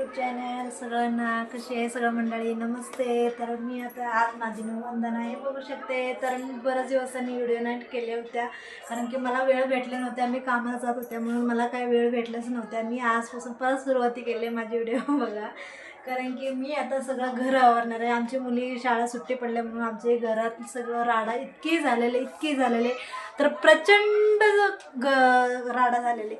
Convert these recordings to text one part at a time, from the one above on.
YouTube channel सगळ्यांना कशी आहे सगळं मंडळी नमस्ते. तर मी आता आज माझी वंदना हे बघू शकते. तर मी बऱ्याच दिवसांनी व्हिडिओ नाईट केल्या होत्या कारण की मला वेळ भेटले नव्हत्या. मी कामाला जात होत्या म्हणून मला काही वेळ भेटलाच नव्हत्या. मी आजपासून परत सुरुवाती केली माझी व्हिडिओ बघा कारण की मी आता सगळं घर आवरणार आहे. आमची मुली शाळा सुट्टी पडल्या म्हणून आमचे घरात सगळं राडा इतके झालेले तर प्रचंड राडा झालेले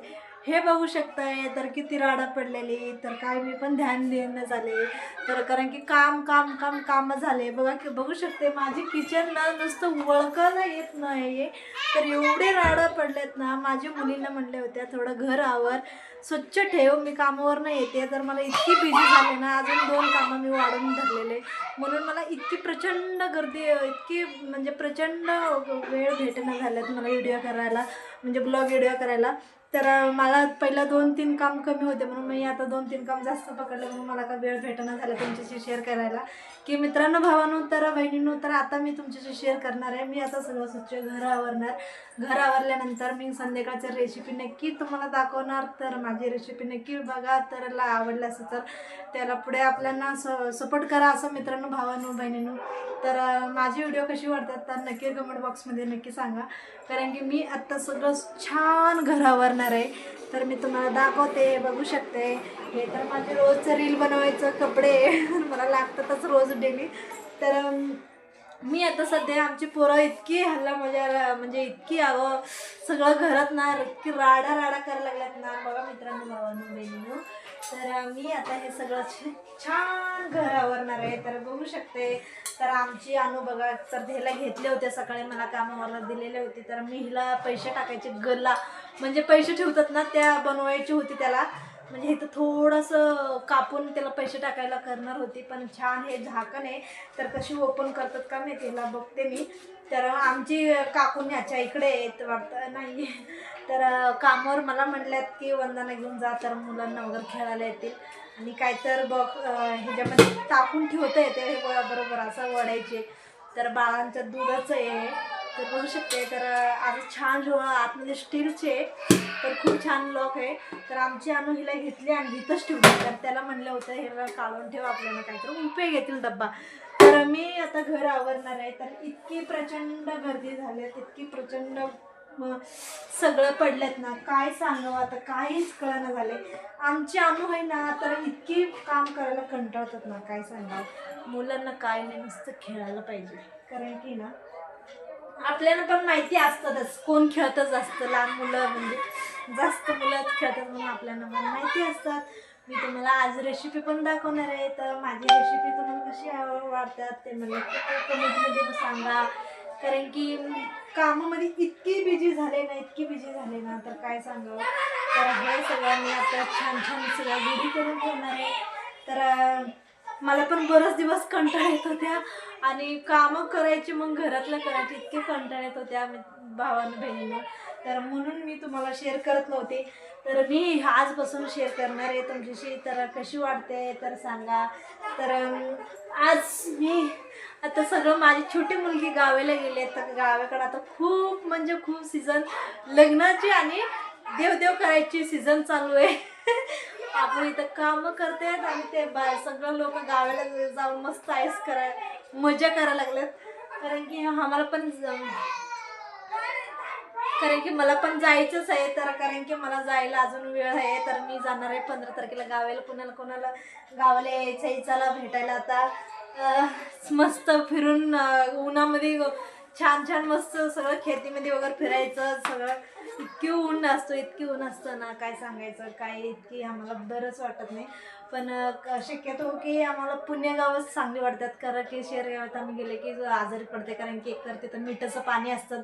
हे बघू शकताय. तर किती राडा पडलेली तर काय मी पण ध्यान देणं झाले तर कारण की काम झाले बघा की बघू शकते. माझी किचन ना नुसतं वळकायला येत नाही तर एवढे राडा पडलेत ना. माझ्या मुलींना म्हणले होत्या थोडं घर आवर स्वच्छ ठेव, मी कामावर नाही येते. तर मला इतकी बिझी झाले ना, अजून 2 कामं मी वाढवून धरलेले म्हणून मला इतकी प्रचंड गर्दी इतकी म्हणजे प्रचंड वेळ भेटणं झाल्यात मला व्हिडिओ करायला म्हणजे ब्लॉग व्हिडिओ करायला. तर मला पहिलं 2-3 काम कमी होते म्हणून मी आता 2-3 काम जास्त पकडले म्हणून मला का वेळ भेटणं झालं तुमच्याशी शेअर करायला की मित्रांनो भावांनो तर बहिणींनो. तर आता मी तुमच्याशी शेअर करणार आहे. मी आता सगळं स्वच्छ घर आवरणार. घर आवरल्यानंतर मी संध्याकाळच्या रेसिपी नक्की तुम्हाला दाखवणार. तर माझी रेसिपी नक्की बघा. तर आवडलं असं तर त्याला पुढे आपल्याला सपोर्ट करा असं मित्रांनो भावांनो बहिणींनो. तर माझी व्हिडिओ कशी वाटतात तर नक्की कमेंट बॉक्समध्ये नक्की सांगा कारण की मी आत्ता सगळं छान घर आवरणार आहे. तर मी तुम्हाला दाखवते बघू शकते. हे तर माझे रोजचं रील बनवायचं कपडे मला लागतातच रोज डेली. तर मी आता सध्या आमची पोरं इतकी हल्ला म्हणजे इतकी सगळं घरात ना इतकी राडा करायला लागल्यात ना बघा मित्रांनो भावांनो बहिणींनो. तर मी आता हे सगळं छान घर आवरणार आहे. तर बघू शकते. तर आमची अनु बघा तर ह्याला घेतले होते सकाळी मला कामावर दिलेले होते. तर मी हिला पैसे टाकायचे गल्ला म्हणजे पैसे ठेवतात ना त्या बनवायची होती त्याला म्हणजे इथं थोडंसं कापून त्याला पैसे टाकायला करणार होती. पण छान हे झाकण आहे तर कशी ओपन करतात का मी त्याला बघते मी. तर आमची काकून ह्याच्या इकडे येत वाटतं नाही. तर कामावर मला म्हटल्यात की वंदना घेऊन जा तर मुलांना वगैरे खेळायला येतील आणि काय तर ह्याच्यामध्ये टाकून ठेवता येते हे बरोबर असं वडायचे. तर बाळांचं दूधच आहे तर बघू शकते. तर आज छान आतमध्ये स्टीलचे तर खूप छान लॉक आहे. तर आमची अनु हिला घेतली आणि इथंच ठेवली. तर त्याला म्हणलं होतं हे काढून ठेव आपल्याला काहीतरी उपयोग येतील डब्बा. तर मी आता घर आवरणार आहे. तर इतकी प्रचंड गर्दी झाली इतकी प्रचंड सगळं पडलेत ना काय सांगावं आता काहीच कळना झाले. आमची अनु आहे ना तर इतकी काम करायला कंटाळतात ना काय सांगावं. मुलांना काय नाही नुसतं खेळायला पाहिजे कारण की ना आपल्याला पण माहिती असतातच कोण खेळतच असतं. लहान मुलं म्हणजे जास्त मुलंच खेळतात म्हणून आपल्याला पण माहिती असतात. मी तुम्हाला आज रेसिपी पण दाखवणार आहे. तर माझी रेसिपी तुम्हाला कशी वाटतात ते मला कमेंटमध्ये सांगा कारण की कामामध्ये इतकी बिझी झाले ना तर काय सांगावं. तर हे सगळं मी आता छान सगळ्या रेडी करून ठेवणार आहे. तर मला पण बरेच दिवस कंटाळा येत होत्या आणि कामं करायची मग घरातलं करायची इतके कंटाळा येत होत्या भावानं बहिणीनं. तर म्हणून मी तुम्हाला शेअर करत नव्हते. तर मी आजपासून शेअर करणार आहे तुमच्याशी. तर कशी वाटते तर सांगा. तर आज मी आता सगळं माझी छोटी मुलगी गावाला गेली तर गावाकडे आता खूप म्हणजे खूप सीझन लग्नाची आणि देव करायची सीझन चालू आहे. आपण इथं कामं करतात आणि ते सगळं लोक गावाला जाऊन मस्त आईस मजा करायला लागल्यात कारण की मला पण जायचंच आहे. तर कारण की मला जायला अजून वेळ आहे. तर मी जाणार आहे 15 तारखेला गावाला. कोणाला गावाला यायचं चला भेटायला. आता मस्त फिरून उन्हामध्ये छान मस्त सगळं खेतीमध्ये वगैरे फिरायचं सगळं. इतकी ऊन असतं ना काय सांगायचं काय इतकी आम्हाला बरंच वाटत नाही. पण शक्यतो की आम्हाला पुण्य गावच चांगली वाटतात कारण की शहर गावात आम्ही गेले की आजारी पडते कारण की एकतर तिथं मिठाचं पाणी असतं.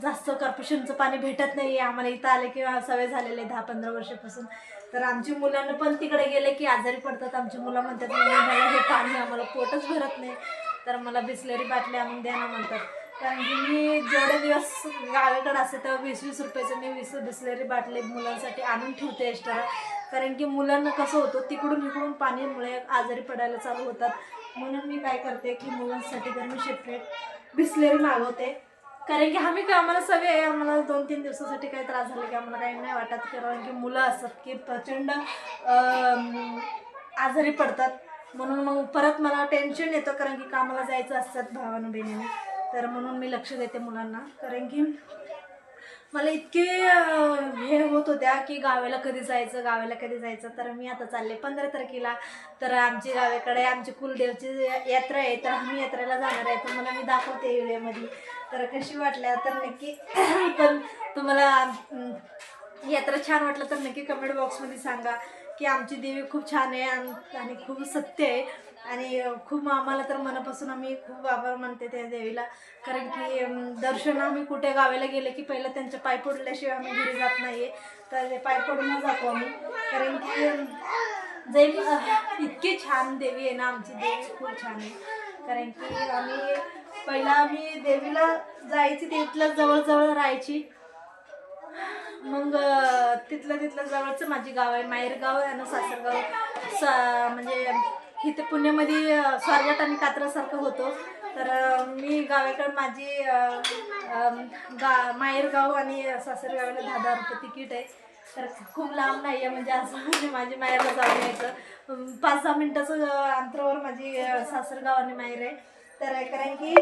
जास्त कॉर्पोरेशनचं पाणी भेटत नाही आम्हाला. इथं आले की सवय झालेले 10-15 वर्षापासून. तर आमची मुलांना पण तिकडे गेले की आजारी पडतात. आमची मुलं म्हणतात मला हे पाणी आम्हाला पोटच भरत नाही तर मला बिसलेरी बाटली आणून द्या ना म्हणतात. कारण की मी जेवढे दिवस गावाकडे असते तेव्हा 20-20 रुपयाचं मी 20 बिसलेरी बाटली मुलांसाठी आणून ठेवते एक्स्ट्रा. कारण की मुलांना कसं होतं तिकडून पाणीमुळे आजारी पडायला चालू होतात. म्हणून मी काय करते की मुलांसाठी तर मी सेपरेट बिसलेरी मागवते. कारण की आम्ही आम्हाला सवय आहे, आम्हाला 2-3 दिवसासाठी काही त्रास झाला की आम्हाला काही नाही वाटत, कारण की मुलं असतात की प्रचंड आजारी पडतात. म्हणून मग परत मला टेन्शन येतं, कारण की कामाला जायचं असतात भावानं बहिणीने, तर म्हणून मी लक्ष देते मुलांना. कारण की मला इतके हे होत होत्या की गावाला कधी जायचं, गावाला कधी जायचं. तर मी आता चालले 15 तारखेला. तर आमची गावाकडे आमची कुलदेवची यात्रा आहे, तर आम्ही यात्रेला जाणार आहे. तुम्हाला मी दाखवते व्हिडिओमध्ये. तर कशी वाटल्या तर नक्की पण तुम्हाला यात्रा छान वाटलं तर नक्की कमेंट बॉक्समध्ये सांगा की आमची देवी खूप छान आहे आणि खूप सत्य आहे. आणि खूप आम्हाला तर मनापासून आम्ही खूप आभार मानते त्या देवीला. कारण की दर्शन आम्ही कुठे गावाला गेले की पहिलं त्यांच्या पाय पडल्याशिवाय आम्ही घरी जात नाही आहे. तर ते पाय पडून जातो आम्ही. कारण की इतकी छान देवी आहे ना, आमची देवी खूप छान आहे. कारण की आम्ही देवीला जायची, तिथलं जवळजवळ राहायची. मग तिथलं जवळचं माझी गाव आहे, माहेर गाव आहे आणि सासरगाव म्हणजे इथे पुण्यामध्ये स्वारगेट आणि कात्रसारखं होतं. तर मी गावाकडे माझी माहेर गाव आणि सासरगावाला 10,000 रुपये तिकीट आहे. तर खूप लांब नाही आहे, म्हणजे असं म्हणजे माझी माहेरला जाऊन यायचं 5-6 मिनटाचं अंतरावर माझी सासरगाव आणि माहेर आहे. तर कारण की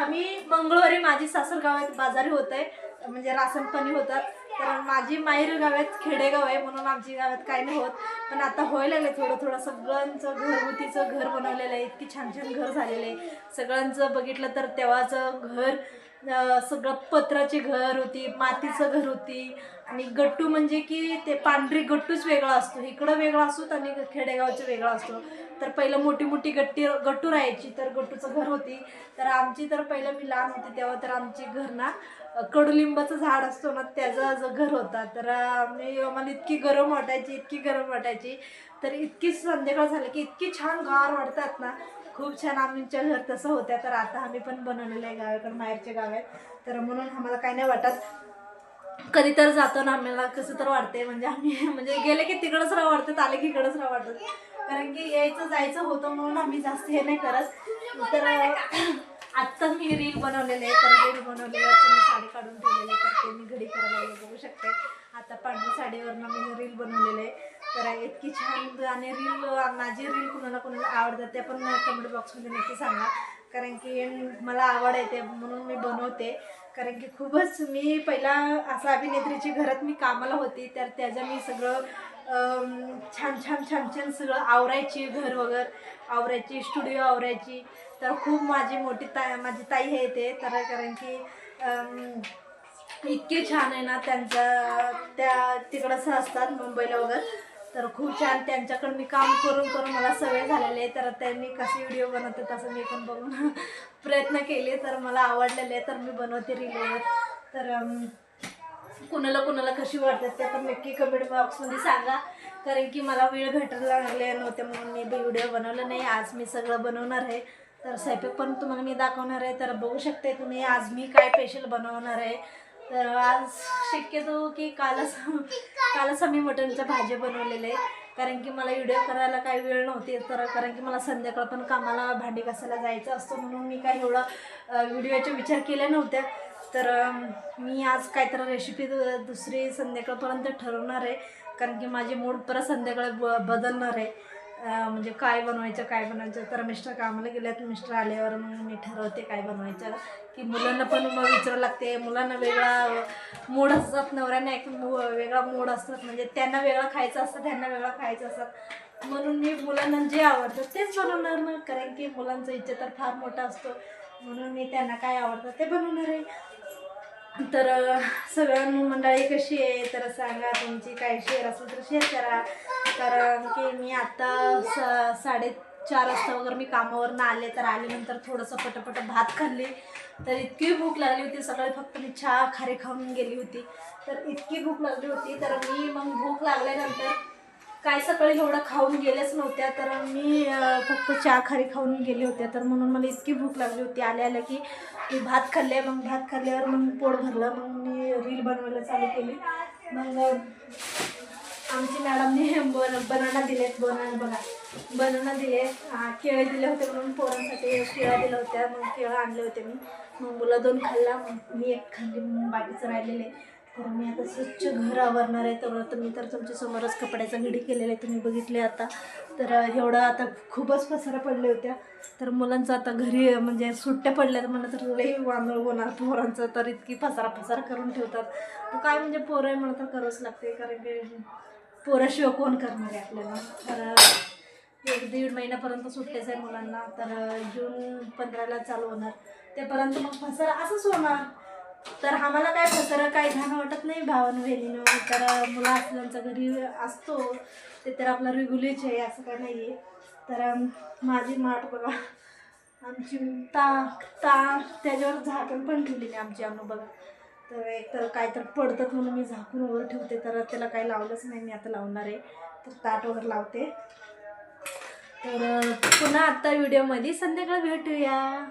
आम्ही मंगळवारी माझी सासरगावात बाजारी होत आहे, म्हणजे राशन पाणी होतात. तर माझी माहेर गावात खेडेगाव आहे, म्हणून आमची गावात काही नाही होत. पण आता व्हायला लागले थोडं सगळ्यांचं घरगुतीचं घर बनवलेलं आहे. इतकी छान घर झालेलं आहे सगळ्यांचं. बघितलं तर तेव्हाचं घर सगळं पत्राची घर होती, मातीचं घर होती. आणि गट्टू म्हणजे की ते पांढरी गट्टूच वेगळा असतो, इकडं वेगळा असतो आणि खेडेगावचं वेगळा असतो. तर पहिलं मोठी गट्टू राहायची, तर गट्टूचं घर होती. तर आमची तर पहिलं मी लहान होती तेव्हा तर आमची घर ना कडुलिंबाचं झाड असतो ना त्याचं घर होता. तर आम्हाला इतकी गरम वाटायची. तर इतकी संध्याकाळ झाली की इतकी छान गार वाटतात ना, खूप छान. आमच्या घर तसं होत्या. तर आता आम्ही पण बनवलेलं आहे गावाकडे, माहेरच्या गावात. तर म्हणून आम्हाला काही नाही वाटत. कधी तर जातो ना आम्हाला कसं तर वाटते, म्हणजे आम्ही म्हणजे गेले की तिकडंच राहा वाटतं, आले की इकडंच राहा वाटतं. कारण की यायचं जायचं होतं म्हणून आम्ही जास्त हे नाही करत. तर आत्ता मी रील बनवलेले आहे. तर रील बनवलेलं मी साडी काढून ठेवलेली, तर ते मी घडी करायला बघू शकते. आता पांढऱ्या साडीवरनं मी रील बनवलेले आहे. तर इतकी छान. आणि माझी रील कुणाला आवडतात ते पण कमेंट बॉक्समध्ये नक्की सांगा. कारण की मला आवड आहे ते, म्हणून मी बनवते. कारण की खूपच मी पहिला असं अभिनेत्रीची घरात मी कामाला होती, तर त्याचं मी सगळं छान सगळं आवरायची, घर वगैरे आवरायची, स्टुडिओ आवरायची. तर खूप माझी माझी ताई आहे ते. तर कारण की इतके छान आहे ना त्या तिकडंच असतात मुंबईला वगैरे. तर खूप छान त्यांच्याकडे मी काम करून मला सवय झालेली आहे. तर त्यांनी कसे व्हिडिओ बनवतात तसं मी पण बघून प्रयत्न केले, तर मला आवडलेले आहे. तर मी बनवते रीलवर. तर कुणाला कशी वाटतात ते पण नक्की कमेंट बॉक्समध्ये सांगा. कारण की मला वेळ भेटायला लागले नव्हते म्हणून मी व्हिडिओ बनवलं नाही. आज मी सगळं बनवणार आहे. तर स्वयंपाक पण तुम्हाला मी दाखवणार आहे. तर बघू शकते तुम्ही आज मी काय स्पेशल बनवणार आहे. तर आज शक्यतो की कालच आम्ही मटणच्या भाजी बनवलेले आहे. कारण की मला व्हिडिओ करायला काही वेळ नव्हती. तर कारण की मला संध्याकाळ पण कामाला भांडी घासायला जायचं असतं, म्हणून मी काही एवढं व्हिडिओचा विचार केल्या नव्हत्या. तर मी आज काहीतरी रेसिपी दुसरी संध्याकाळपर्यंत ठरवणार आहे. कारण की माझी मूड परत संध्याकाळी बदलणार आहे. म्हणजे काय बनवायचं. तर मिस्टर कामाला गेल्यात, मिस्टर आल्यावर मग मी ठरवते काय बनवायचं. की मुलांना पण मग विचारावं लागते. मुलांना वेगळा मूड असतात, नवऱ्यांना एक वेगळा मूड असतात. म्हणजे त्यांना वेगळं खायचं असतं, त्यांना वेगळं खायचं असतात. म्हणून मी मुलांना जे आवडतं तेच बनवणार ना. कारण की मुलांचा इच्छा तर फार मोठा असतो, म्हणून मी त्यांना काय आवडतं ते बनवणार आहे. तर सगळ्यांनी मंडळी कशी आहे तर सांगा. तुमची काय शेअर असेल तर शेअर करा. कारण की मी आत्ता 4:30 वाजता वगैरे मी कामावरनं आले. तर आल्यानंतर थोडंसं पटपट भात खाल्ली. तर इतकी भूक लागली होती. सकाळी फक्त मी चहा खारी खाऊन गेली होती. तर इतकी भूक लागली होती. तर मी मग भूक लागल्यानंतर काय सकाळी एवढं खाऊन गेल्याच नव्हत्या. तर मी फक्त चहा खारी खाऊन गेले होते. तर म्हणून मला इतकी भूक लागली होती. आल्या की मी भात खाल्ले. मग भात खाल्ल्यावर मग पोट भरलं. मग मी रील बनवायला चालू केली. मग आमची मॅडमने बनाना दिलेत. बनाना बघा, बनवून दिले. केळं दिले होते म्हणून पोरांसाठी केळं दिल्या होत्या. मग केळं आणले होते मी. मग मुलं 2 खाल्ला, मग मी 1 खाल्ली, मग बाकीचं राहिलेले. तर मी आता स्वच्छ घर आवरणार आहे. तर मी तर तुमच्यासमोरच कपड्याचा घडी केलेला आहे, तुम्ही बघितले आता. तर एवढं आता खूपच पसारा पडले होत्या. तर मुलांचं आता घरी म्हणजे सुट्ट्या पडल्या तर म्हणलं तर लई वांदळ होणार पोरांचं. तर इतकी पसारा करून ठेवतात. तर काय म्हणजे पोरं आहे म्हणलं तर करावंच लागते, कारण की पोराशिवाय कोण करणार आहे आपल्याला. तर 1-1.5 महिन्यापर्यंत सुट्ट्याच आहे मुलांना. तर जून 15ला चालू होणार, त्यापर्यंत मग पसारा असंच होणार. तर आम्हाला काय पसारा काही घाण वाटत नाही भावानं बहिणीनं. तर मुलं असल्याच्या घरी असतो ते तर आपला रेग्युलेच आहे, असं काय नाही आहे. तर माझी माठ बघा, आमची त्याच्यावर झाकण पण ठेवली नाही आमची आणू बघा. तर एक तर काय तर पडतात म्हणून मी झाकून वगैरे ठेवते. तर त्याला काही लावलंच नाही, मी आता लावणार आहे. तर ताट वगैरे लावते. तर पुन्हा आता व्हिडिओमध्ये संध्याकाळी भेटूया.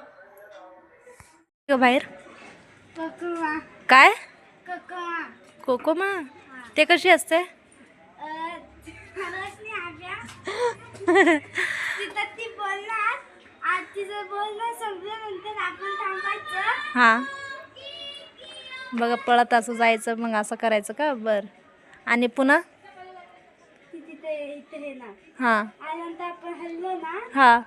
बाहेर काय कोकोमा ते कशी असते? हा बघा, पळत असं जायचं, मग असं करायचं का? बर. आणि पुन्हा हा हा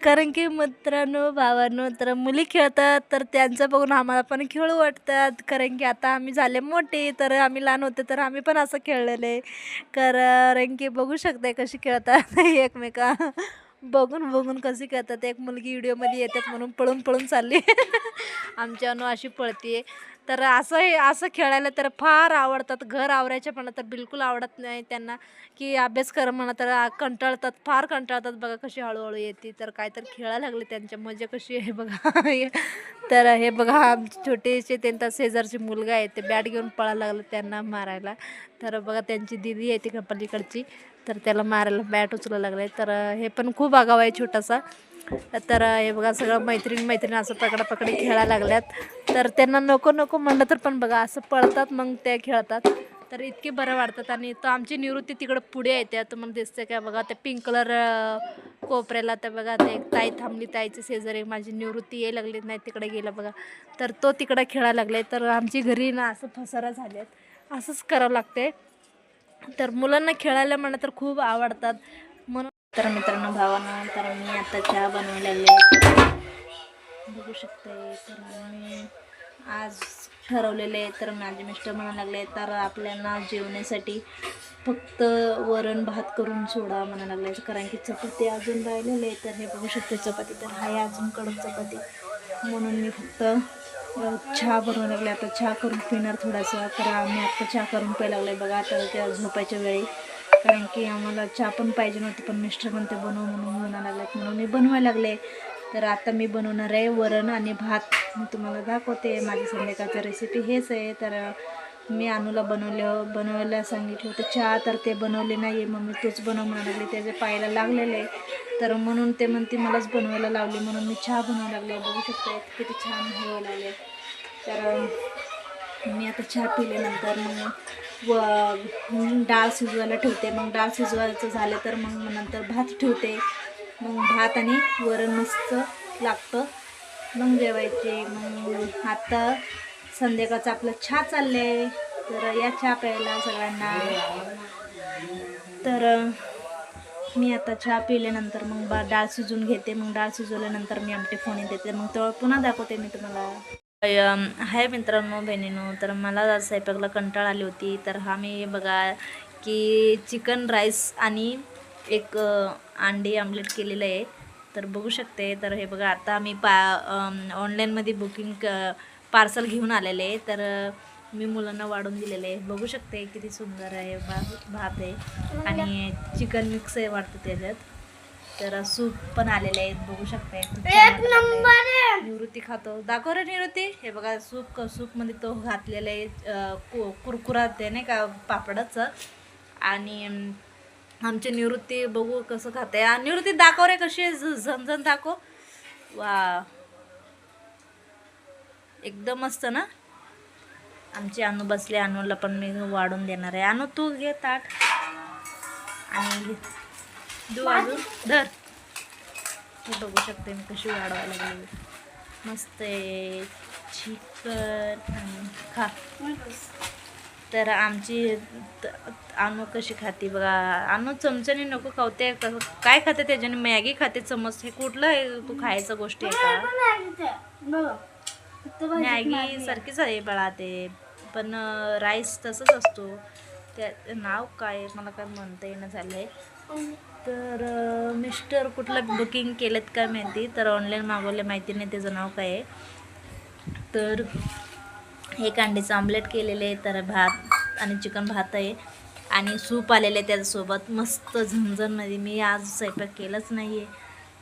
कारण की मित्रांनो भावांनो, तर मुली खेळतात तर त्यांचं बघून आम्हाला पण खेळू वाटतात. कारण की आता आम्ही झाले मोठे, तर आम्ही लहान होते तर आम्ही पण असं खेळलेले. कारण की बघू शकते कशी खेळतात एकमेका बघून कशी खेळतात. एक मुलगी व्हिडिओमध्ये येतात म्हणून पळून पळून चालली आमच्या अनु अशी पळते. तर असं खेळायला तर फार आवडतात. घर आवरायच्या पण तर बिलकुल आवडत नाही त्यांना, की अभ्यास कर म्हणा तर कंटाळतात, फार कंटाळतात. बघा कशी हळूहळू येते, तर काय तर खेळायला लागले, त्यांच्या मजा कशी आहे बघा तर हे बघा आमचे छोटेसे त्यांचा शेजारची मुलगा आहे, ते बॅट घेऊन पळायला लागलं त्यांना मारायला. तर बघा त्यांची दिदी आहे ती पलीकडची, तर त्याला मारायला बॅट उचलायला लागले. तर हे पण खूप आगाव आहे छोटासा. तर हे बघा सगळं मैत्रीण असं पकडापकडी खेळायला लागल्यात. तर त्यांना नको नको म्हणलं तर पण बघा असं पळतात, मग ते खेळतात. तर इतके बरं वाटतात. आणि तो आमची निवृत्ती तिकडं पुढे येते, तुम्हाला दिसते का बघा ते पिंक कलर कोपऱ्याला. तर बघा ते ताई थांबली, ताईची शेजारी माझी निवृत्ती यायला लागली नाही, तिकडे गेला बघा. तर तो तिकडे खेळायला लागले. तर आमची घरी ना असं पसारा झाल्यात, असंच करावं लागते. तर मुलांना खेळायला म्हणा तर खूप आवडतात म्हणून. तर मित्रांनो भावांनो, तर मी आता चहा बनवायला लागले, बघू शकते. तर मी आज ठरवलेले आहे, तर माझे मिस्टर म्हणायला लागले तर आपल्याला जेवण्यासाठी फक्त वरण भात करून सोडा म्हणायला लागले. कारण की चपाती अजून राहिलेले आहे. तर हे बघू शकते चपाती तर आहे अजून कडक चपाती, म्हणून मी फक्त चहा बनवायला लागले. आता चहा करून पिणार थोडासा. तर आम्ही आता चहा करून प्यायला लागले बघा आता त्या झोपायच्या वेळी. कारण की आम्हाला चहा पण पाहिजे नव्हती, पण मिस्टर म्हणते बनव म्हणून म्हणायला लागलेत, म्हणून मी बनवायला लागले. तर आता मी बनवणार आहे वरण आणि भात. मी तुम्हाला दाखवते माझी संध्याकाळची रेसिपी हेच आहे. तर मी अनुला बनवायला सांगितलं होतं चहा, तर ते बनवले नाही आहे. मम्मी तूच बनव म्हणायला लागली, त्याचे पायाला लागलेले. तर म्हणून ते म्हणते मलाच बनवायला लावली, म्हणून मी चहा बनवायला लागले. बघू शकते किती छान व्हायला लागले. तर मी आता चहा पिल्यानंतर मग डाळ शिजवायला ठेवते. मग डाळ शिजवायचं झालं तर मग नंतर भात ठेवते. मग भात आणि वरण मस्त लागतं, मग जेवायचे. मग आता संध्याकाळचं आपलं चहा चालले, तर या चहा प्यायला सगळ्यांना. तर मी आता चहा पिल्यानंतर मग डाळ शिजवून घेते. मग डाळ शिजवल्यानंतर मी आमटे फोडणी देते, मग तेव्हा पुन्हा दाखवते मी तुम्हाला. हाय मित्रांनो बहिणींनो, तर मला आज स्वयंपाकला कंटाळा आली होती. तर हा मी बघा की चिकन राईस आणि एक अंडी आमलेट केलेलं आहे. तर बघू शकते. तर हे बघा आता मी ऑनलाईनमध्ये बुकिंग पार्सल घेऊन आलेले आहे. तर मी मुलांना वाढून दिलेले आहे. बघू शकते किती सुंदर आहे. भात आहे आणि चिकन मिक्स आहे वाटतं त्याच्यात. तर सूप पण आलेले आहेत, बघू शकते. निवृत्ती खातो, दाखव रे निवृत्ती. हे बघा सूपमध्ये तो घातलेला आहे कुरकुरा ते नाही का पापडाचं. आणि आमची निवृत्ती बघू कसं खाते. निवृत्ती दाखव रे कशी झणझण दाखव. वा एकदम मस्त ना. आमची अनु बसले, अनुला पण मी वाढून देणार आहे. अनु तू घे ताट आणि देऊ अजून धर. हे बघू शकते मी कशी वाढवायला लागली. मस्त आहे चिकन आणि खा. तर आमची अनु कशी खाते बघा. अनु चमच्याने नको खावते, काय खाते त्याच्याने? मॅगी खाते चमच. हे कुठलं आहे तू खायचं गोष्टी आहे का? मॅगी सारखीच आहे बाळा ते, पण राईस तसंच असतो. त्या नाव काय मला काय म्हणता येणं झालं आहे. तर मिस्टर कुठलं बुकिंग केलेत काय माहिती, तर ऑनलाईन मागवले, माहिती नाही त्याचं नाव काय आहे. तर एक अंड्याचं आमलेट केलेले आहे, तर भात आणि चिकन भात आहे आणि सूप आलेलं आहे त्याच्यासोबत मस्त झणझणमध्ये. मी आज स्वयंपाक केलाच नाही आहे,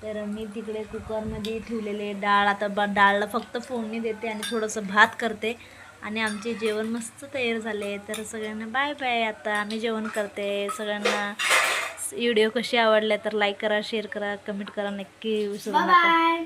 तर मी तिकडे कुकरमध्ये ठेवलेले डाळ. आता डाळला फक्त फोडणी देते आणि थोडंसं भात करते आणि आमचे जेवण मस्त तयार झाले. तर सगळ्यांना बाय बाय. आता आम्ही जेवण करते. सगळ्यांना व्हिडिओ कशी आवडले तर लाईक करा, शेअर करा, कमेंट करा, नक्की विसरू नका.